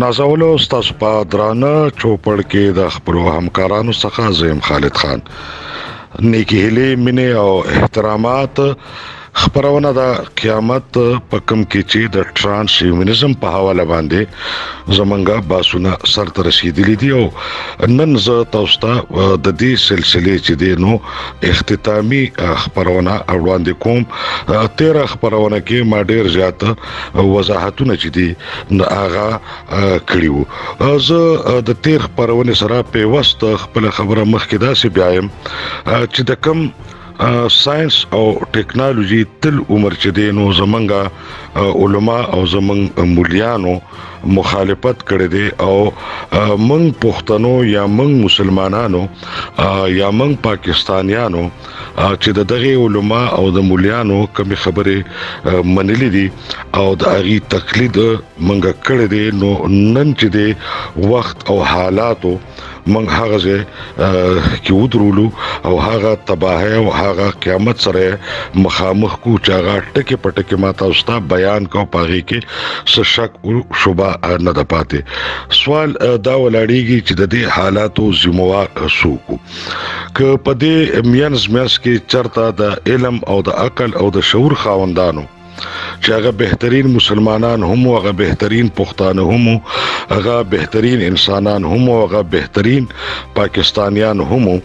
نازولو ستاسو په درانه چوپړ کې د خپلو همکارانو څخه زم خالد خان نیکی هلي مینه او احترامات خبرونه د قیامت په کم کې چې د ټرانس هیومنزم په حواله باندې زمونږه باسونه سر ته رسیدلی دی او نن زه تاسو ته د دې سلسله چې دی نو اختتامی خبرونه وړاندې کوم 13 خبرونه کې ما ډیر زیات وضاحتونه چې دي هغه کړیو زه د 13 خبرونه سره په وست خپل خبره مخکې داسې بیایم چې د کم ساينس او ټیکنالوژي تل عمر چې دی نو زمونږه علما او زمونږ مولیانو مخالفت کړي دي او موږ پښتنو یا موږ مسلمانانو یا موږ پاکستانیانو چې دغه علما او د مولیانو کوم خبره منلې دي او د اغي تقلید منګه کړي دي نو نن چې دی وخت او حالاتو من هغه کې ودرولو او هغه تباہی او هغه قیامت سره مخامخ کو چاغه ټکه پټکه ماته اوستا بیان کو پاغي کې څه شک او شوبه نه ده پاتې سوال دا ولاړیږي چې د دې حالاتو ذمہوار سوکو ک په دې میانس کې چرته د علم او د عقل او د شعور خاوندانو چې هغه بهترین مسلمانان هم او هغه بهترین پښتانه هم هغه بهترین انسانان هم او هغه بهترین پاکستانیان هم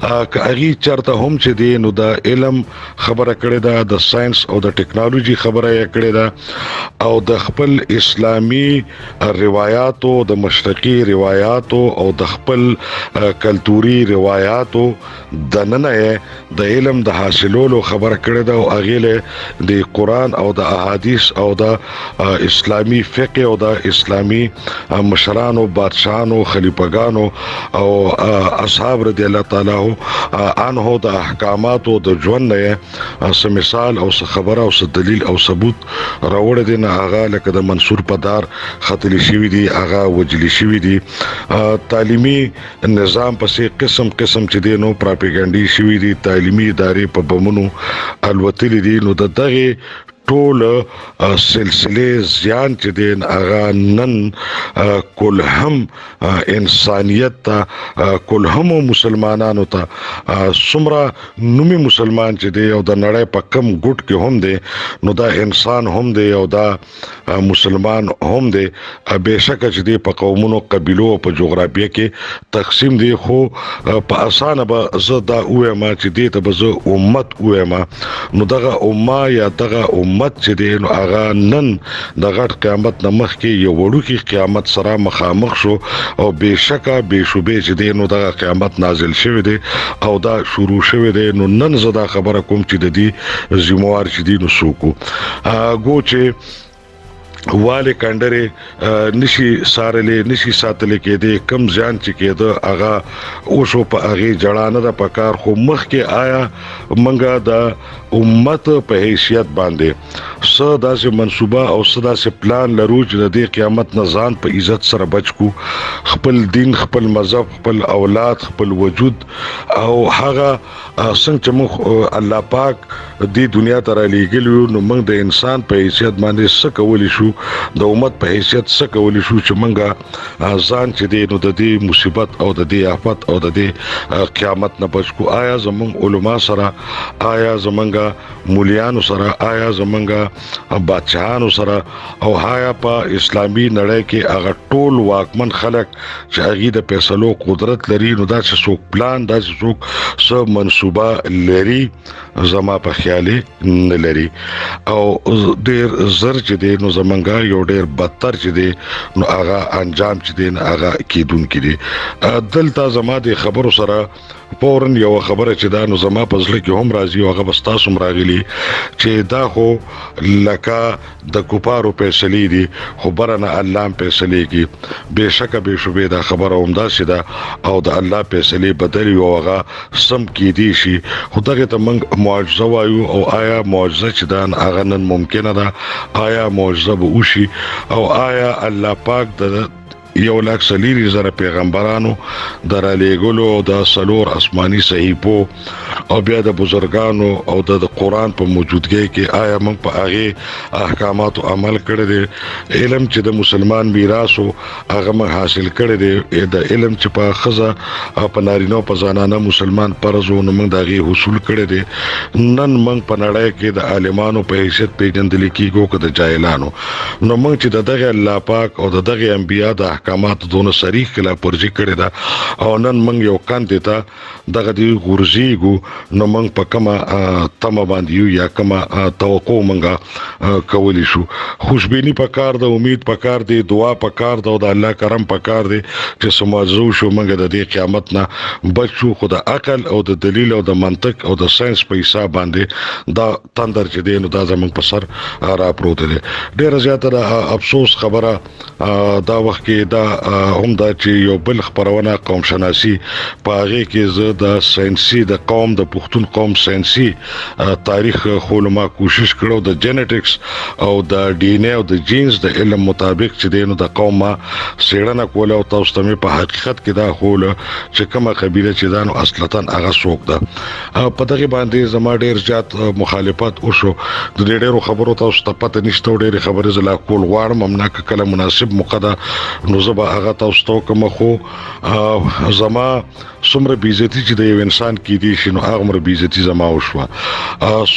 کاغي چرته هم چې دی نو د علم خبره کړې ده د ساينس او د ټیکنالوژي خبره یې کړې ده او د خپل اسلامي روایتو د مشرقي روایتو او د خپل کلتوري روایتو د ننه د علم د حاصلولو خبره کړې ده او اغه د قران او د احادیث او د اسلامي فقه او د اسلامي مشرانو بادشاہانو خلیفګانو او اصحاب رضی الله تعالی انه د احکاماتو د ژوند نه سم مثال او خبره او دلیل او ثبوت راوړل دي نه هغه لکه د منصور پدار خطلی شوی دي هغه وجلی شوی دي تعلیمي نظام پسې قسم چې دي نو پروپاګاندا شوی دي تعلیمي ادارې په بمونو الوتلی دي نو دغه ټول سلسله زیان چې دین اغا نن کول هم انسانیت ته کول هم مسلمانانو ته سمرا نومي مسلمان چې دی او د نړۍ په کم ګټ کې هم دی نو دا انسان هم دی او دا مسلمان هم دی بهشکه چې دی په قومونو قبيلو او په جغرافیه کې تقسیم دی خو په اسانه به زه دا وایم چې دی ته به زه امت وایم نو دغه امه یا دغه امت چې دی نو هغه نن د غټ قیامت نمخ کې یو وړوکی قیامت سره مخامخ شو او بهشکه بهشوبه چې دی نو د قیامت نازل شوی دی او دا شروع شوی دی نو نن زدا خبره کوم چې د دې ذمہوار چې دی نو سوکو ګو چې واله کندره نشي سارلې نشي ساتلې کې دي کم ځان چې کې ده اغا او شو په اغه جړانه د پکار خو مخ کې آیا منګه د امت په حیثیت باندې صدا سه منسوبه او صدا سه پلان لرو چې د قیامت نزان په عزت سره بچکو خپل دین خپل مذهب خپل اولاد خپل وجود او هغه څنګه چې موږ الله پاک دې دنیا ته را لېګلو نو موږ د انسان په حیثیت باندې څه کولای شو د امت په حیثیت څه کولای شو چې موږ ځان چې دې نو د دې مصیبت او د دې آفت او د دې قیامت نه بچکو آیا زموږ علما سره آیا زمونږ مولیانو سره آیا زمونږ بادشاہانو سره او آیا په اسلامي نړۍ کې هغه ټول واکمن خلک چې هغه د فیصلو قدرت لري نو دا چې څوک پلان دا چې څوک سب منسوبه لري زما په خیالي نه لري او ډیر زر چې دی نو زمونږ یو ډیر بدتر چې دی نو هغه انجام چې دی هغه کیدون کړي دلته زما د خبرو سره پورن یو خبره چې دا نو زما په ځل کې هم راځي او هغه بستا سم راغلي چې دا خو لکه د کوپارو فیصله دي خبرنه الله فیصله کی بهشکه بهشوبه دا خبره همدا شي دا او د الله فیصله بدلی او هغه سم کې دي شي خدای ته موږ معجزه وایو او آیا معجزه چې دا هغه نن ممکنه ده آیا معجزه به وشي او آیا الله پاک د 1,40,000 پیغمبرانو در علیګلو د سلور آسماني صحیفو او بیا د بزرګانو او د قرآن په موجودګۍ کې آیا موږ په هغه احکاماتو عمل کړی دی علم چې د مسلمان میراثو هغه موږ حاصل کړی دی د علم چې په ښځه او په نارینه په زنانه مسلمان فرض و نو موږ د هغې حصول کړی دی نن موږ په نړۍ کې د عالمانو په حیثیت پیژندل کېږو که د جاهلانو نو موږ چې د دغه الله پاک او د دغه انبیا د احکاماتو دونه صریح خلاف ورزي کړې ده او نن موږ یو کاندې ته دغه دی غورځېږو نو موږ په کومه تمه باندې یو یا کومه توقع موږ کولی شو خوشبیني پکار ده امید پکار دی دعا پکار ده او د الله کرم پکار دی چې سمازو شو موږ د دې قیامت نه بچو خو د عقل او د دلیل او د منطق او د ساينس په حساب باندې دا تندر چې دی نو دا زموږ په سر را پروت دی ډېر زیاته افسوس خبره دا وخت کې دا هم دا چې یو بل خبرونه قوم شناسي په هغه کې زه د ساينسي د قوم د پښتون قوم ساينسي تاریخ خولما کوشش کړو د جینټکس او د ډي ان اے او د جینز د علم مطابق چې دینو د قوم سیړنه کوله او تاسو ته په حقیقت کې دا خول چې کومه قبيله چې دانو اصلتاً هغه څوک ده په دغه باندې زما ډېر زیات مخالفت وشو د ډېرو خبرو تاسو ته پته نشته ډېرې خبرې زلا کول غواړم هم نه کله مناسب موقع نو زبا هغه تاسو ته کوم خو زما څومره بیزتی چې د یو انسان کې دي شي نو هغه بیزتی زما وشوه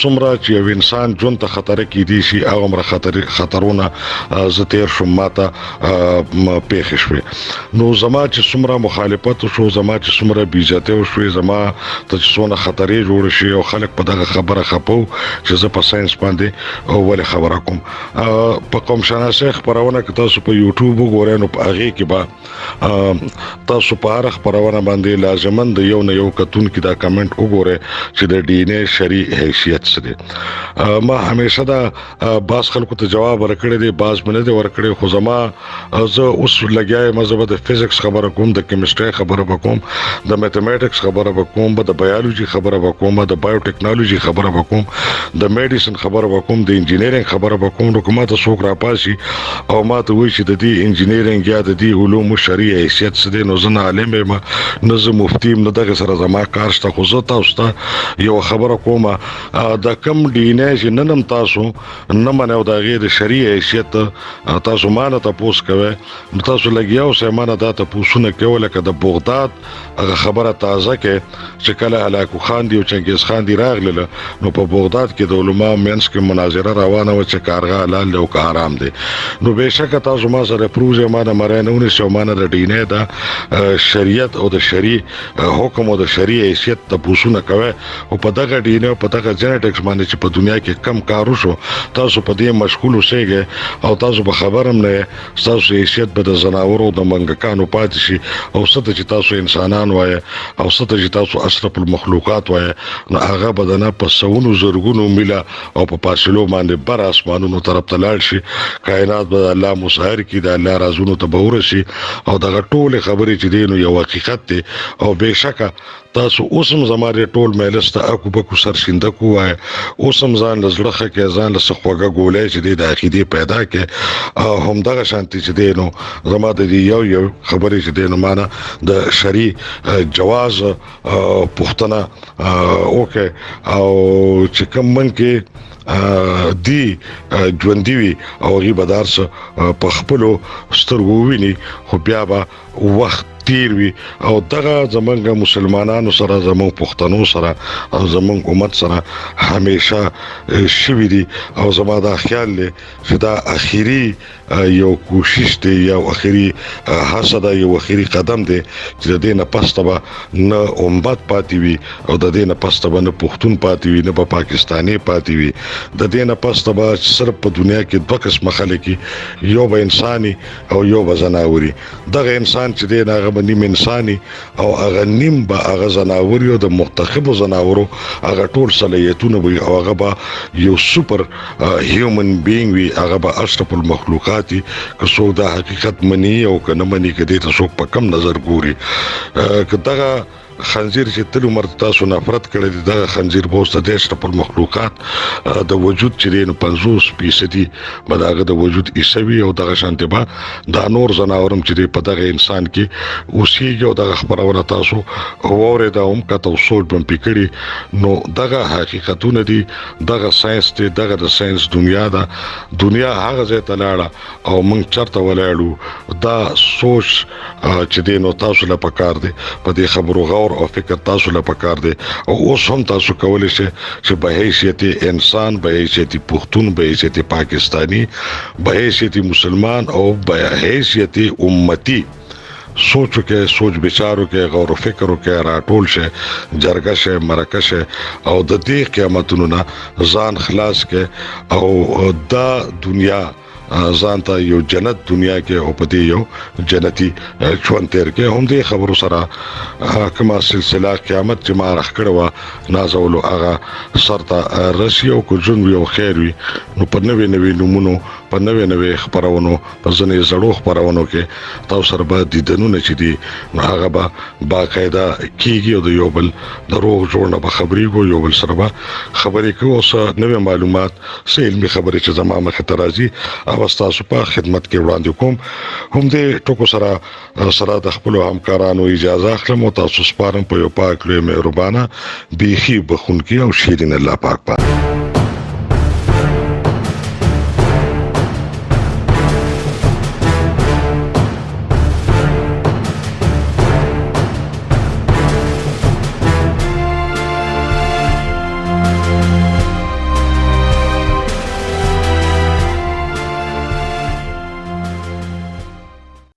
څومره چې یو انسان ژوند ته خطر کې دي شي هغه خطرونه زه تیر شم ماته پیښ شوي نو زما چې څومره مخالفت شو زما چې څومره بیزتی شوي زما ته څونه خطرې جوړ شي او خلک په دغه خبره خپو چې زه په ساينس باندې ولې خبره کوم په قوم شناسي خبرونه کې تاسو په یوټیوب وګورئ نو په هغه کې به تاسو په هر خبرونه باندې لازمن د یو نه یو کتون کې دا کمنټ وګورئ چې د ډي ان اے شرعي حیثیت سره ما همیشه دا باز خلکو ته جواب ورکړی دی باز منه دی ورکړی خو زما زه اوس لګیایم مزه د فزیکس خبره کوم د کیمستري خبره وکوم د میتھمیټکس خبره وکوم د بایولوژي خبره وکوم د بایو ټیکنالوژي خبره وکوم د میډیسن خبره وکوم د انجینرینګ خبره وکوم نو کومه ته څوک را پاسي او ما ته وایي چې د دې انجینرینګ یا د دې علومو شرعي حیثیت څه دی نو زه نه عالم یم نه زه مفتي یم نه دغه سره زما کار شته خو زه تاسو ته یو خبره کوم د کم ډي ان اے چې نن هم تاسو نه منئ د هغې د شرعي حیثیت تاسو ما نه تپوس کوئ نو تاسو لګیا اوسئ ما نه دا تپوسونه کوئ لکه د بغداد هغه خبره تازه کې چې کله هلاکو خان دی او چنګیز خان دی راغلله نو په بغداد کې د علماو منځ کې مناظره روانه وه چې کارغه حلال دی او که حرام دی نو بېشکه تاسو ما سره پروز ما نه مری نه ونیسئ او ما نه د ډي ان اے د شریعت او د شرعي حکم او د شرعي حیثیت تپوسونه کوئ او په دغه ډي ان اے او په دغه جینټکس باندې چې په دنیا کې کم کار وشو تاسو په دې مشغول اوسئ او تاسو به خبر هم نه ستاسو حیثیت به د زناورو د منګکانو پاتې شي او څه ته چې تاسو انسانان وایه او څه ته چې تاسو اشرف المخلوقات وایه نو هغه به د نه په سوونو زرګونو میله او په فاصلو باندې بر اسمانونو طرف ته لاړ شي کائنات به الله مسهر کړي د الله رازونو ته به ورسي او دغه ټولې خبرې چې دی نو یو حقیقت دی او بېشکه تاسو اوسم زماره ټول مېلسته اكو بکو سرشنده کوه اوسم ځان لزړه کې ځان له خوګه ګولې چې د عقیده پیدا کې هم دغه شانتي چې دی نو زما د یو خبرې چې دی نو معنا د شرعي جواز پښتنه اوکه او چې کوم من کې دی ژوندۍ وي او غي بدارس په خپل سترګو ویني خو بیا به وخت تیر وي او دغه زمونږ مسلمانانو سره زمونږ پښتنو سره او زمونږ امت سره همیشه شوي دي او زما دا خیال دی چې دا اخیری یو کوشش دی یو اخیری هڅه ده یو اخیری قدم دی چې د دې نه پسته به نه امت پاتې وي او د دې نه پسته به نه پښتون پاتې وي نه به پاکستاني پاتې وي د دې نه پسته به صرف په دنیا کې دوه قسمه خلک یو به انساني او یو به زناوري دغه انسان چې دی هغه به نیم انساني او هغه نیم به هغه زناوري او د منتخبو زناورو هغه ټول صلاحیتونه وي او هغه به یو سوپر هیومن بینګ وي هغه به اشرف المخلوقات وي که څوک دا حقیقت مني او که نه مني که دې ته څوک په کم نظر ګوري که دغه خنزیر چې تل عمر تاسو نفرت کړی دی دا خنزیر بوسته د شته پر مخلوقات د وجود چې نو 50% بداغه د وجود ایسوي او دغه شانته با دا نور زناورم چې په دغه انسان کې اوسې یو دغه خبرونه تاسو وره دا هم کته سوچ بم پکړي نو دغه حقیقتونه دي دغه ساينس ته دغه د ساينس دنیا هغه ځای ته لاړه او موږ چرته ولاړو دا سوچ چې دینو تاسو له پکار دي په دې خبرو غور او فکر تاسو له پکار دي او اوس هم تاسو کولای شئ چې به حیثیت انسان به حیثیت پښتون به حیثیت پاکستانی به حیثیت مسلمان او به حیثیت امتی سوچو کې سوچ بچارو کې غور او فکر کې راټول شه جرګه شه مرکه شه او د دې قیامتونو نه ځان خلاص کې او دا دنیا ځان ته یو جنت دنیا کې او په دې یو جنتی ژوند تیر کې هم دې خبرو سره کما سلسله قیامت چې ما راخ کړو نازولو هغه سرته رسیو کو جون یو خیر وي نو په نوې نمونه په نوې خبرونو په ځنې زړو خبرونو کې تاسو سره به دیدنونه چې دي نو هغه به باقاعده کیږي او د یو بل دروغ جوړنه به خبرې کو یو بل سره به خبرې کوو او نوې معلومات سه علمي خبرې چې زموږ مخ ته راځي او تاسو په خدمت کې وړاندې کوم هم دې ټکو سره د خپل همکارانو اجازه اخلم او تاسو سپارم په یو پاک لوی مهربانه بيخي بخونکی او شیرین الله پاک